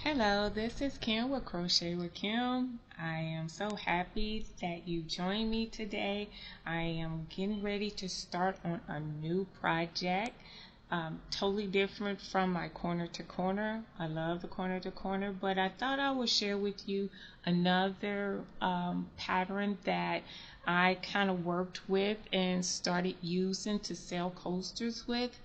Hello, this is Kim with Crochet with Kim. I am so happy that you joined me today. I am getting ready to start on a new project, totally different from my corner to corner. I love the corner to corner, but I thought I would share with you another pattern that I kind of worked with and started using to sell coasters with.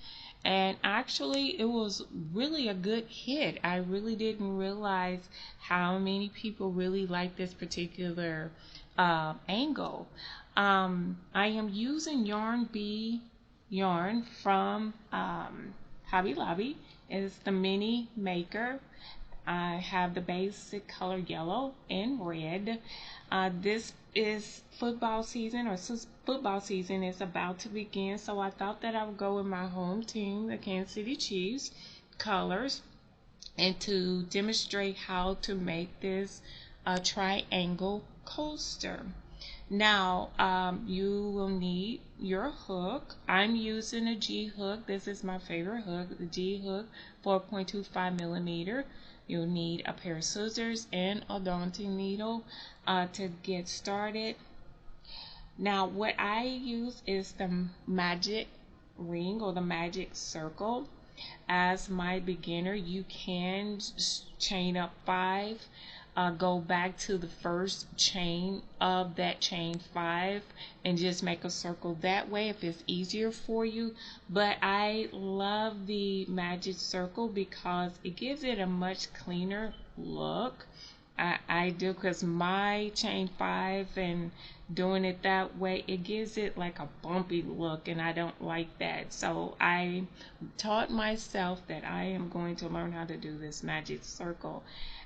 And actually, it was really a good hit. I really didn't realize how many people really like this particular angle. I am using Yarn Bee yarn from Hobby Lobby. It's the mini maker. I have the basic color yellow and red. This is football season, or since football season is about to begin, so I thought that I would go with my home team, the Kansas City Chiefs colors, and to demonstrate how to make this triangle coaster. Now, you will need your hook. I'm using a G hook. This is my favorite hook, the G hook, 4.25 millimeter. You'll need a pair of scissors and a daunting needle to get started. Now, what I use is the magic ring or the magic circle. As my beginner, you can chain up 5, go back to the first chain of that chain 5 and just make a circle that way if it's easier for you. But I love the magic circle because it gives it a much cleaner look. I do, because my chain 5 and doing it that way, it gives it like a bumpy look, and I don't like that. So I taught myself that I am going to learn how to do this magic circle,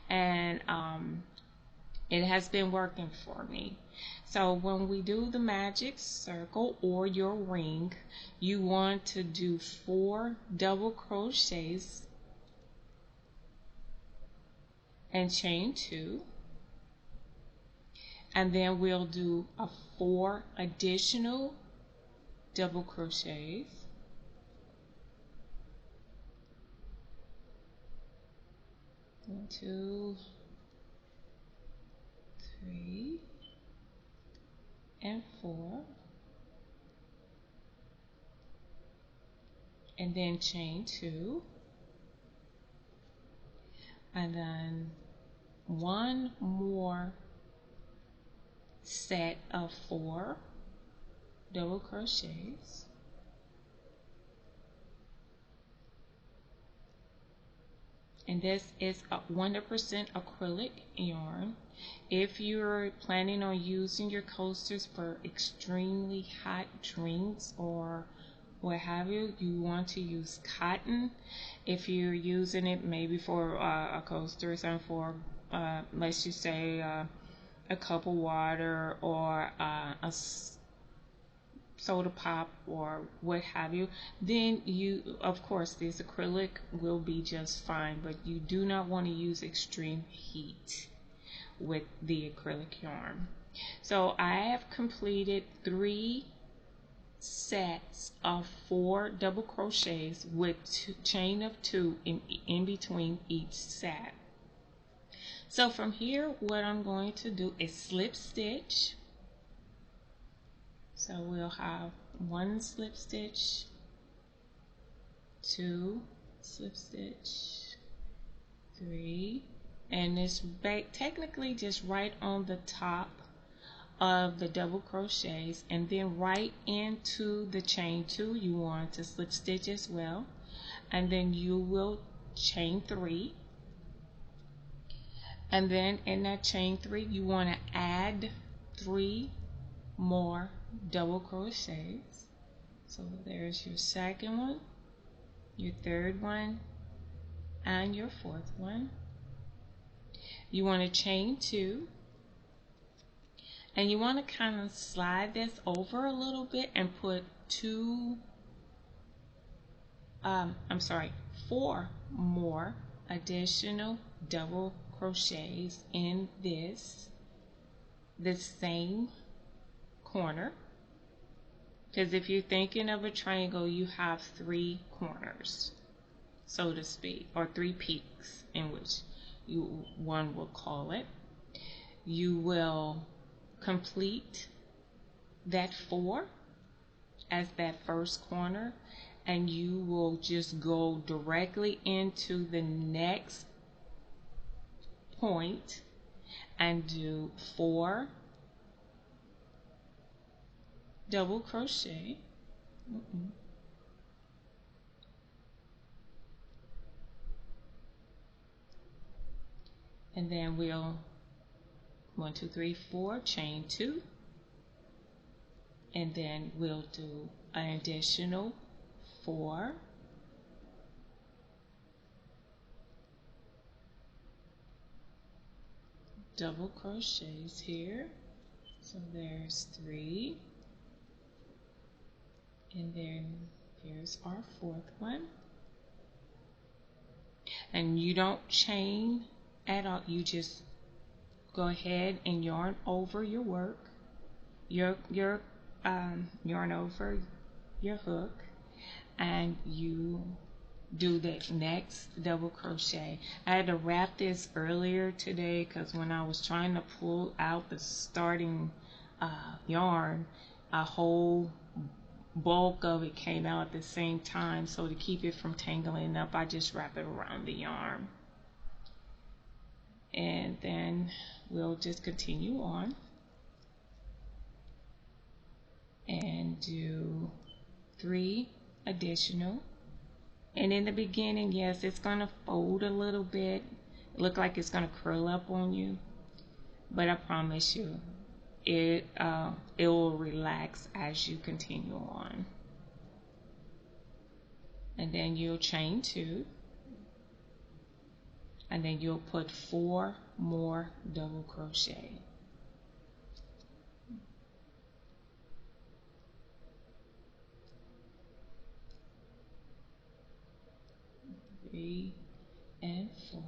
and it has been working for me. So when we do the magic circle or your ring, you want to do 4 double crochets and chain 2, and then we'll do 4 additional double crochets, 1, 2, 3, and 4, and then chain 2, and then 1 more set of 4 double crochets, and this is a 100% acrylic yarn. If you're planning on using your coasters for extremely hot drinks or what have you, you want to use cotton. If you're using it maybe for a coaster or something for let's just say a cup of water or a soda pop or what have you, then you, of course, this acrylic will be just fine, but you do not want to use extreme heat with the acrylic yarn. So I have completed 3 sets of 4 double crochets with chain of 2 in between each set. So from here, what I'm going to do is slip stitch. So we'll have 1 slip stitch, 2 slip stitch, 3, and it's technically just right on the top of the double crochets, and then right into the chain 2 you want to slip stitch as well, and then you will chain 3, and then in that chain 3 you want to add 3 more double crochets. So there's your second one, your third one, and your fourth one. You want to chain 2, and you want to kind of slide this over a little bit and put 4 more additional double crochets in this same corner, because if you're thinking of a triangle, you have 3 corners, so to speak, or 3 peaks in which one will call it. You will complete that 4 as that first corner, and you will just go directly into the next point and do 4 double crochet. And then we'll 1, 2, 3, 4, chain 2, and then we'll do an additional 4, double crochets here. So there's 3, and then here's our 4th one. And you don't chain at all, you just go ahead and yarn over your work, yarn over your hook, and you do the next double crochet. I had to wrap this earlier today because when I was trying to pull out the starting yarn, a whole bulk of it came out at the same time. So to keep it from tangling up, I just wrap it around the yarn. And then we'll just continue on and do 3 additional. And in the beginning, yes, it's going to fold a little bit, look like it's going to curl up on you, but I promise you it will relax as you continue on. And then you'll chain 2, and then you'll put 4 more double crochet. Three and 4.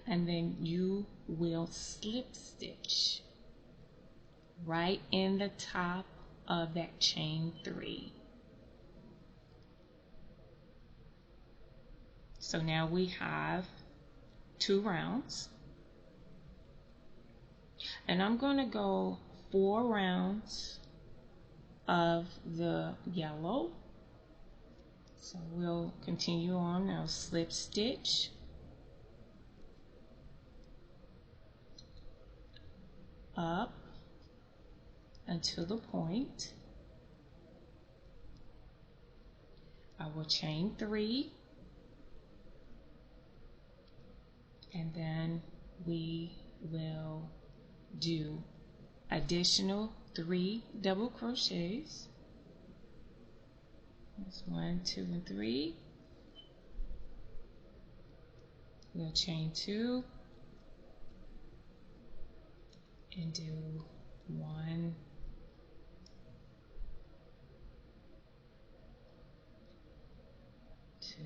And then you will slip stitch right in the top of that chain 3. So now we have 2 rounds, and I'm going to go 4 rounds of the yellow. So we'll continue on now. Slip stitch, up until the point. I will chain 3, and then we will do additional 3 double crochets. That's 1, 2, and 3. We'll chain 2 and do 1, 2,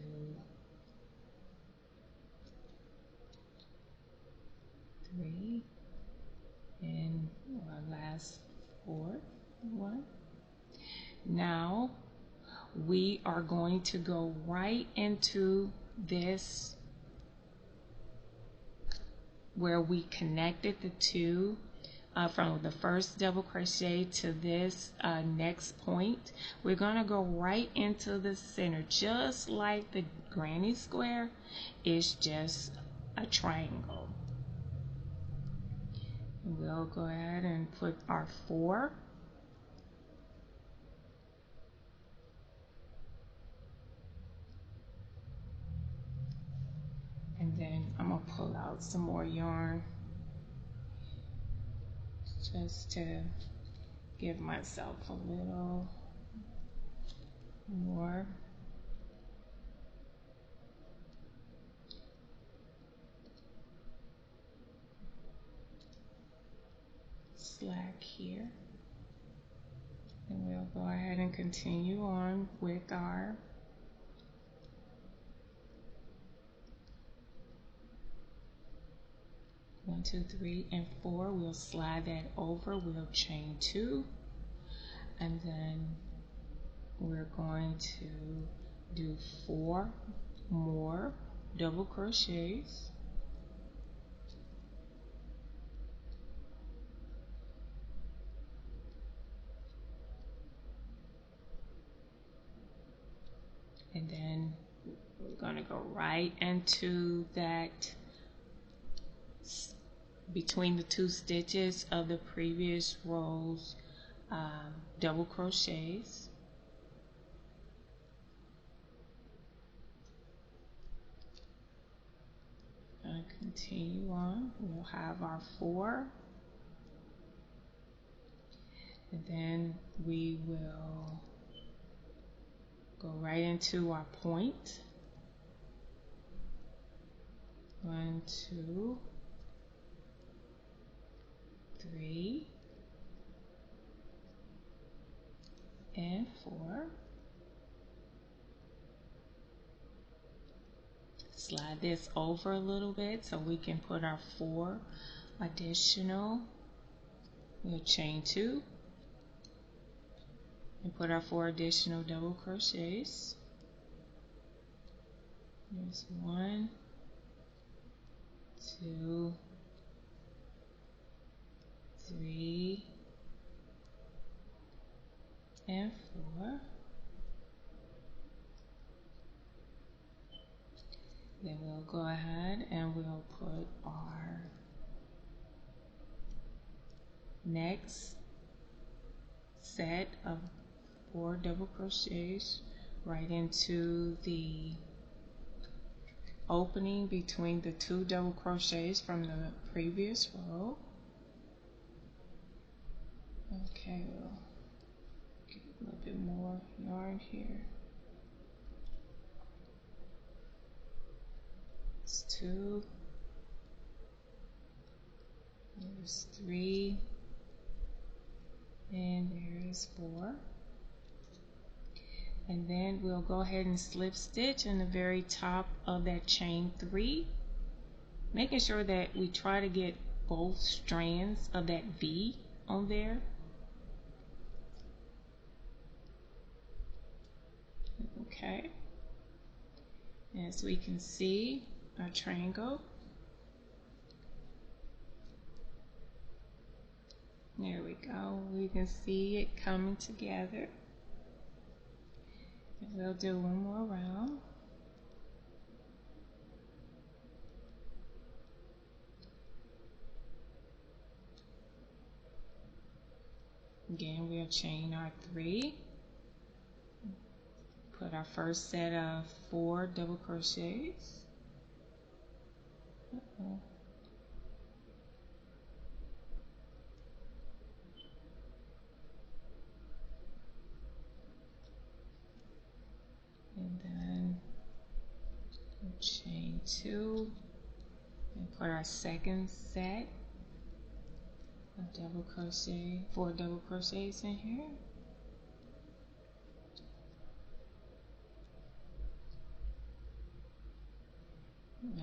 3, and our last 4th one. Now we are going to go right into this where we connected the 2 from the first double crochet to this next point. We're going to go right into the center, just like the granny square. It's just a triangle. We'll go ahead and put our 4. And then I'm going to pull out some more yarn just to give myself a little more. Slack here. And we'll go ahead and continue on with our one, 2, 3, and 4. We'll slide that over. We'll chain 2, and then we're going to do 4 more double crochets. And then we're going to go right into that between the 2 stitches of the previous rows double crochets. And continue on. We'll have our 4, and then we will go right into our point. 1, 2, 3, and 4. Slide this over a little bit so we can put our 4 additional. We'll chain 2 and put our 4 additional double crochets. There's 1, 2, 3, and 4. Then we'll go ahead and we'll put our next set of 4 double crochets right into the opening between the 2 double crochets from the previous row. Okay, we'll get a little bit more yarn here. It's 2, there's 3, and there's 4. And then we'll go ahead and slip stitch in the very top of that chain 3, making sure that we try to get both strands of that V on there. Okay, as we can see, our triangle. There we go. We can see it coming together. And we'll do one more round. Again, we'll chain our 3. Put our first set of 4 double crochets. And then we'll chain 2 and put our second set of double crochet, 4 double crochets in here.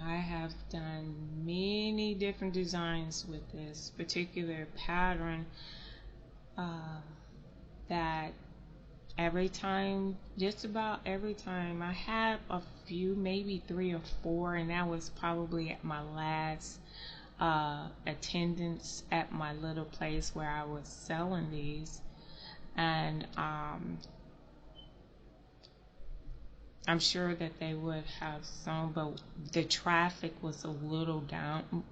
I have done many different designs with this particular pattern that every time, just about every time, I have a few, maybe 3 or 4, and that was probably at my last attendance at my little place where I was selling these. And I'm sure that they would have some, but the traffic was a little down,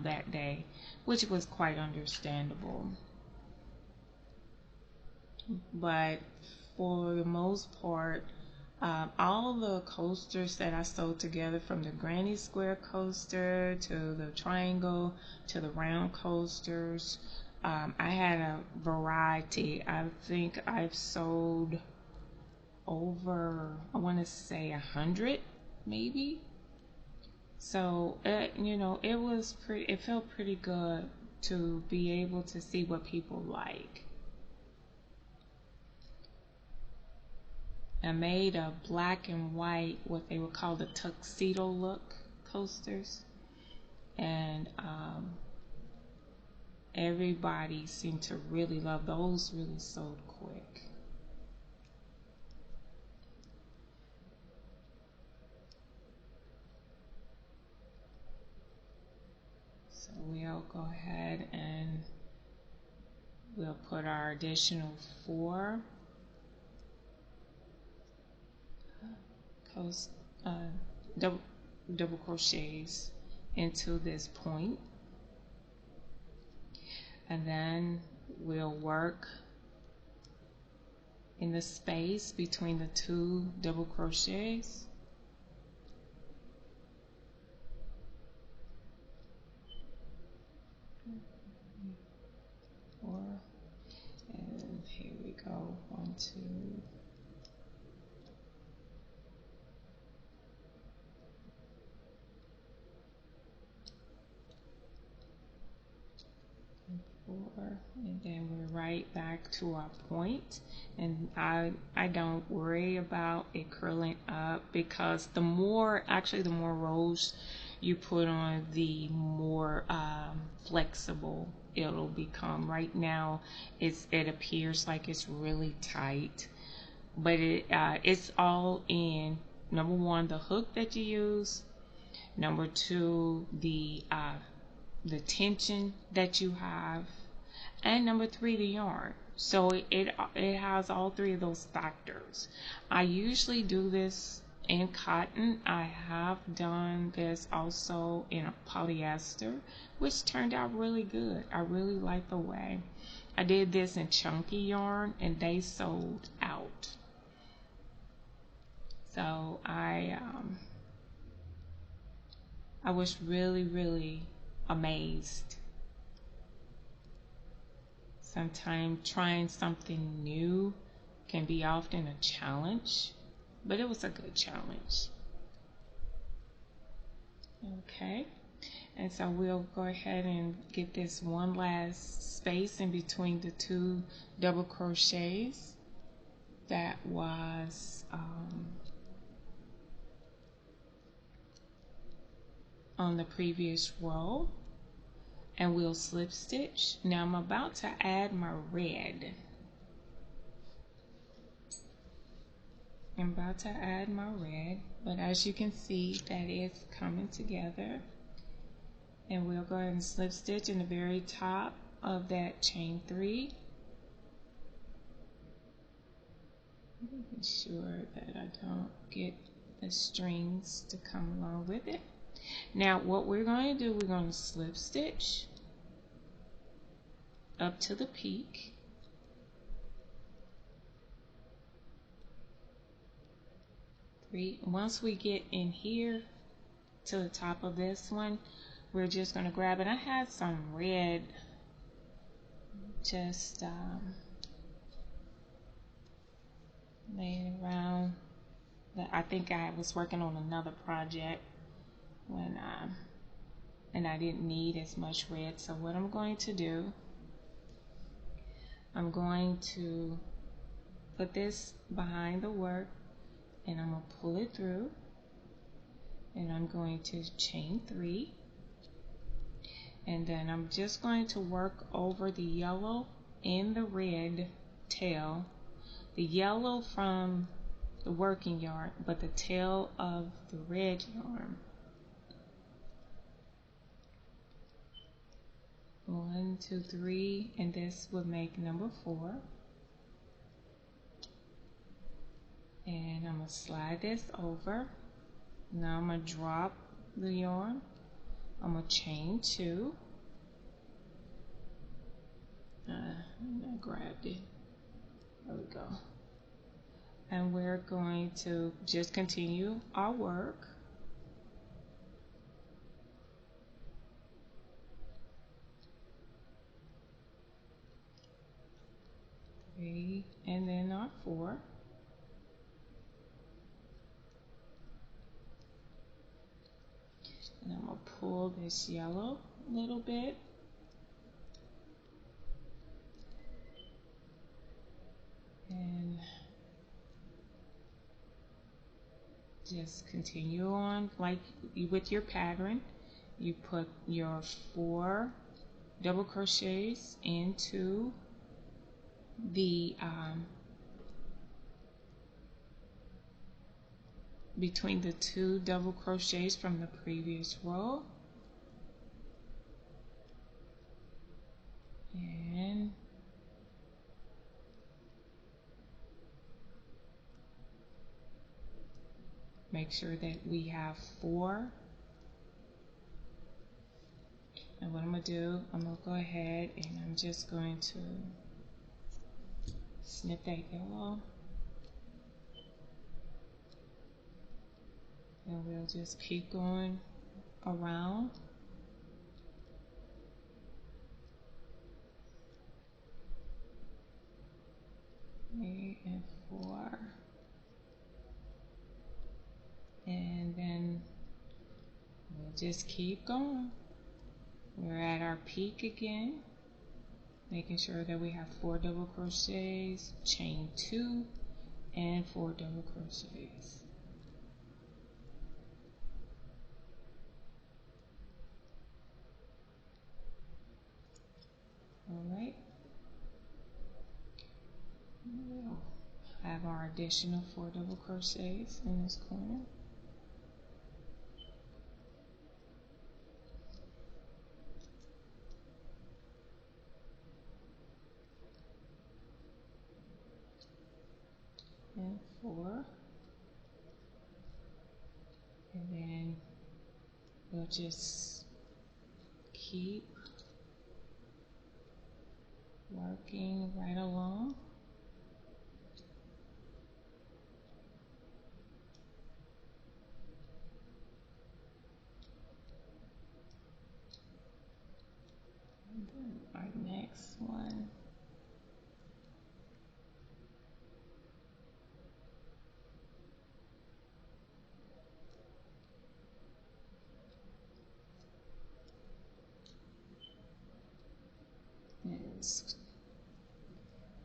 that day, which was quite understandable. But for the most part, all the coasters that I sewed together, from the granny square coaster to the triangle to the round coasters, I had a variety. I think I've sold over, I want to say 100 maybe. So it was pretty, it felt pretty good to be able to see what people like. I made a black and white, what they would call the tuxedo look coasters, and everybody seemed to really love those. Really sold quick. go ahead and we'll put our additional 4 uh, double crochets into this point, and then we'll work in the space between the 2 double crochets. And here we go, 1, 2. And then we're right back to our point, and I don't worry about it curling up, because the more rows you put on, the more flexible it'll become. Right now it appears like it's really tight, but it's all in, number 1, the hook that you use, number 2, the tension that you have, and number 3, the yarn. So it has all 3 of those factors. I usually do this in cotton. I have done this also in a polyester, which turned out really good. I really like the way. I did this in chunky yarn, and they sold out. So I was really amazed. Sometimes trying something new can be often a challenge, but it was a good challenge. Okay, and so we'll go ahead and get this one last space in between the 2 double crochets that was on the previous row, and we'll slip stitch. Now I'm about to add my red. I'm about to add my red, but as you can see, that is coming together. And we'll go ahead and slip stitch in the very top of that chain 3. Making sure that I don't get the strings to come along with it. Now what we're going to do, we're going to slip stitch up to the peak. Once we get in here to the top of this one, we're just going to grab it. I had some red just laying around. I think I was working on another project when and I didn't need as much red. So what I'm going to do, I'm going to put this behind the work, and I'm going to pull it through, and I'm going to chain 3, and then I'm just going to work over the yellow and the red tail, the yellow from the working yarn, but the tail of the red yarn. 1, 2, 3, and this would make number 4. And I'm going to slide this over. Now I'm going to drop the yarn. I'm going to chain 2. I grabbed it. There we go. And we're going to just continue our work. And then our 4. And I'm going to pull this yellow a little bit. And just continue on like with your pattern. You put your 4 double crochets into the between the 2 double crochets from the previous row, make sure that we have 4. And what I'm going to do, I'm going to go ahead and I'm just going to snip that yellow. And we'll just keep going around. 3 and 4. And then we'll just keep going. We're at our peak again, making sure that we have 4 double crochets, chain 2, and 4 double crochets. Alright, we'll have our additional 4 double crochets in this corner. And 4. And then we'll just keep working right along. And then our next one. It's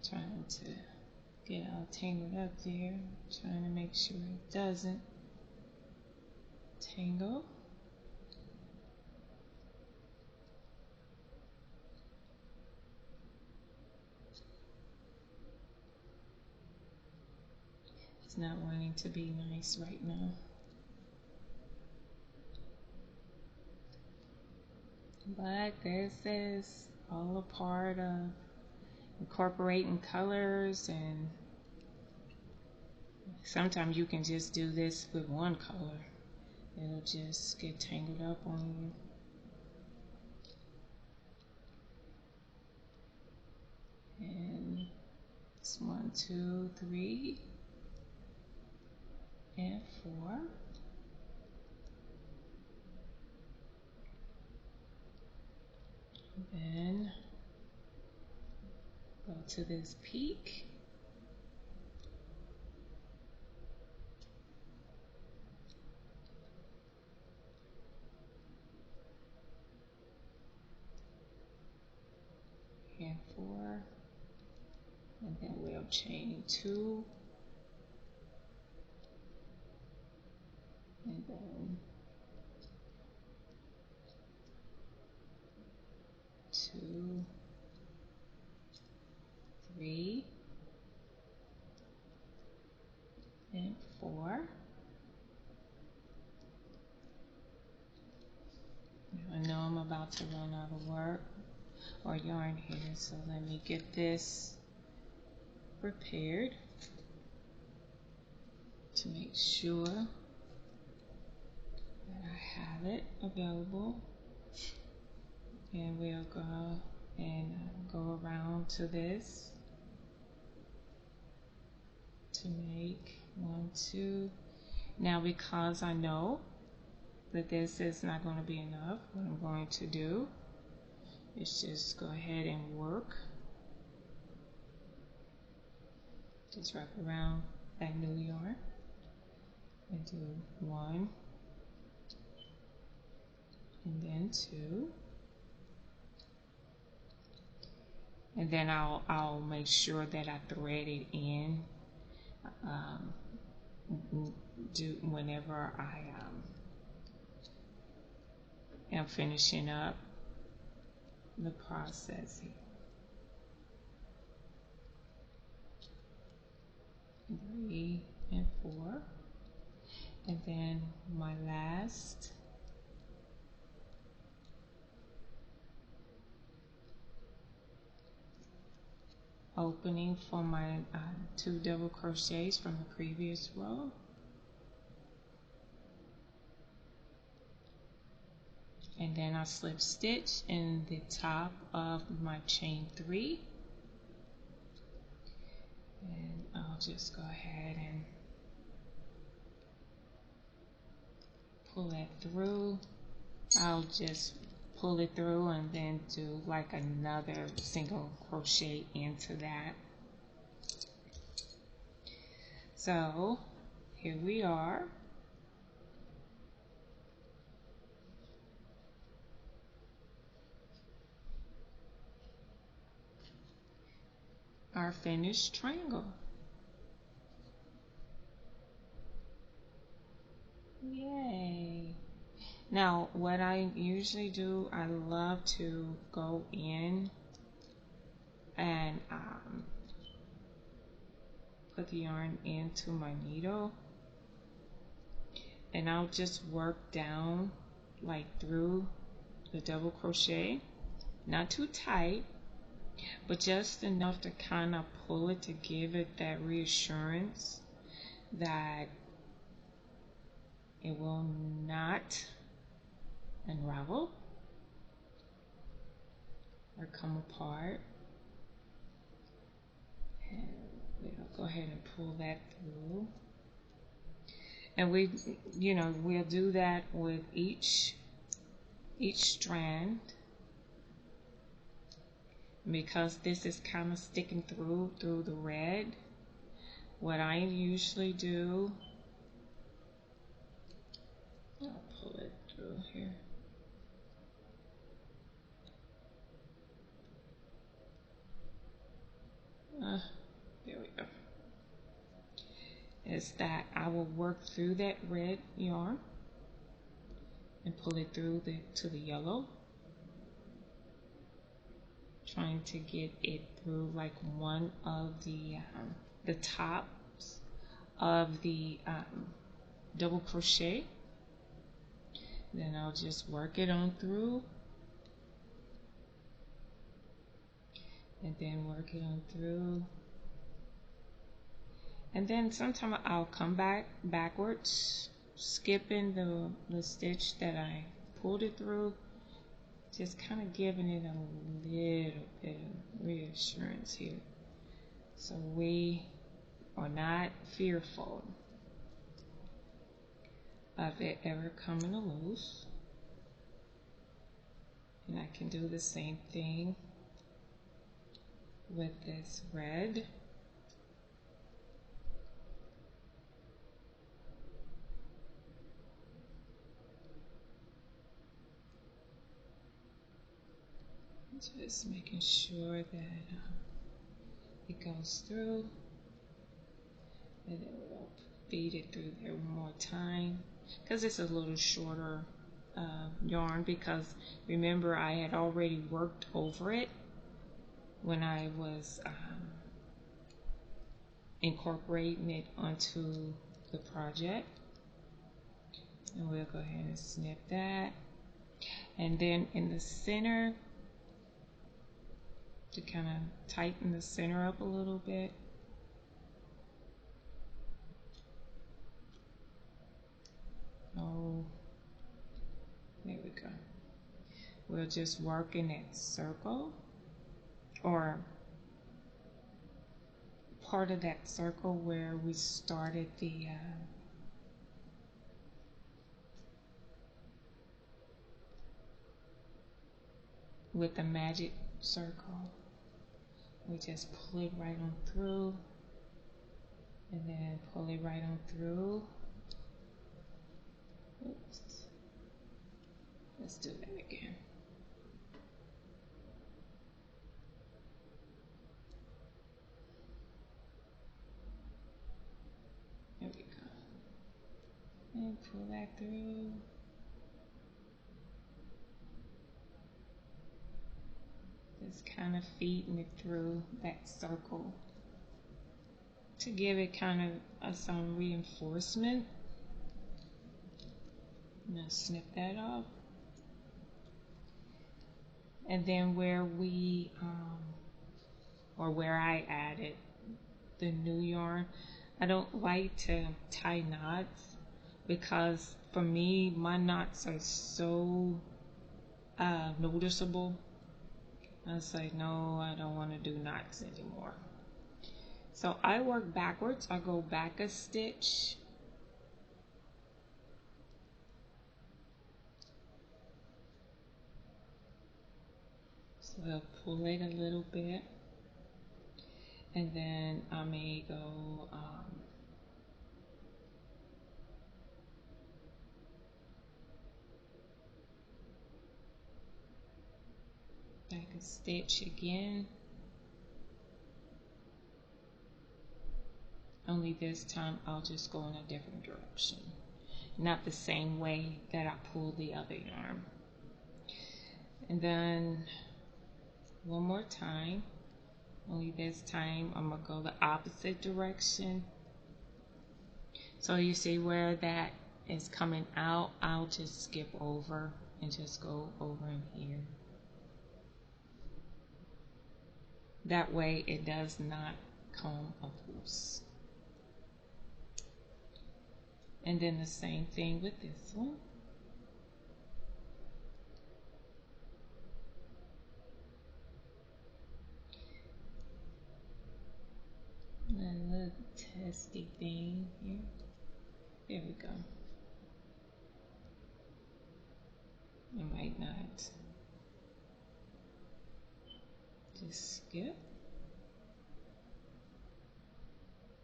trying to get all tangled up there, trying to make sure it doesn't tangle. It's not wanting to be nice right now. But this is all a part of incorporating colors, and sometimes you can just do this with one color. It'll just get tangled up on you. And it's 1, 2, 3, and 4. Then go to this peak. And 4. And then we'll chain 2. And then 2, 3, and 4. Now, I know I'm about to run out of work or yarn here, so let me get this prepared to make sure that I have it available. And we'll go and go around to this to make 1, 2. Now, because I know that this is not going to be enough, what I'm going to do is just go ahead and work. Just wrap around that new yarn and do 1 and then 2. And then I'll make sure that I thread it in whenever I am finishing up the process here. 3 and 4. And then my last opening for my 2 double crochets from the previous row. and then I slip stitch in the top of my chain 3, and I'll just go ahead and pull that through. I'll just pull it through and then do like another single crochet into that. So here we are. Our finished triangle. Yay! Now what I usually do, I love to go in and put the yarn into my needle, and I'll just work down like through the double crochet, not too tight, but just enough to kind of pull it to give it that reassurance that it will not unravel or come apart. And we'll go ahead and pull that through. And we'll do that with each strand. Because this is kind of sticking through the red, what I usually do, I'll pull it through here. There we go. Is that I will work through that red yarn and pull it through to the yellow, trying to get it through like one of the tops of the double crochet. Then I'll just work it on through, and then work it on through, and then sometimes I'll come backwards, skipping the stitch that I pulled it through, just kind of giving it a little bit of reassurance here, so we are not fearful of it ever coming loose. And I can do the same thing with this red. Just making sure that it goes through, and then we'll feed it through there one more time, because it's a little shorter yarn, because remember I had already worked over it when I was incorporating it onto the project. And we'll go ahead and snip that, and then in the center, to kind of tighten the center up a little bit, oh, there we go. We'll just work in that circle, or part of that circle where we started the with the magic circle. We just pull it right on through, and then pull it right on through. Oops. Let's do that again. There we go. And pull that through. Just kind of feeding it through that circle to give it kind of some reinforcement. Now snip that off. And then where we, or where I added the new yarn, I don't like to tie knots, because for me, my knots are so noticeable. I was like, no, I don't want to do knots anymore. So I work backwards. I go back a stitch. So I'll pull it a little bit. And then I may go back a stitch again. Only this time I'll just go in a different direction. Not the same way that I pulled the other yarn. And then one more time. Only this time I'm going to go the opposite direction. So you see where that is coming out, I'll just skip over and just go over in here. That way it does not come up loose. And then the same thing with this one. A little testy thing here. There we go. It might not. Just skip.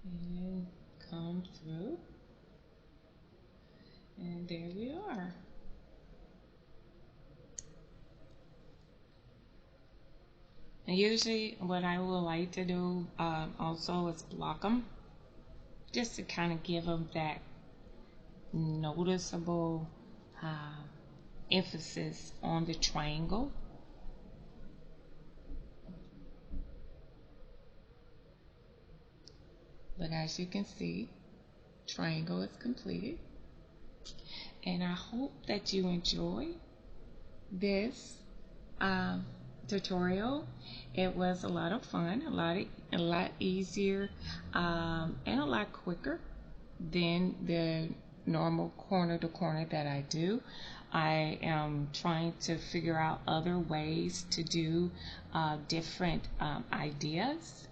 And come through. And there we are. And usually what I would like to do also is block them, just to kind of give them that noticeable emphasis on the triangle. But as you can see, triangle is completed. And I hope that you enjoy this tutorial. It was a lot of fun, a lot easier, and a lot quicker than the normal corner to corner that I do. I am trying to figure out other ways to do different ideas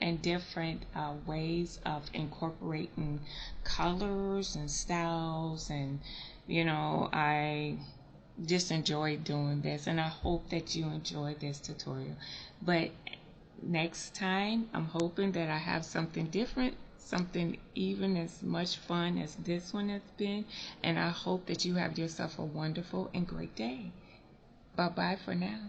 and different ways of incorporating colors and styles, and I just enjoy doing this, and I hope that you enjoy this tutorial. But next time I'm hoping that I have something different, something even as much fun as this one has been, and I hope that you have yourself a wonderful and great day. Bye bye for now.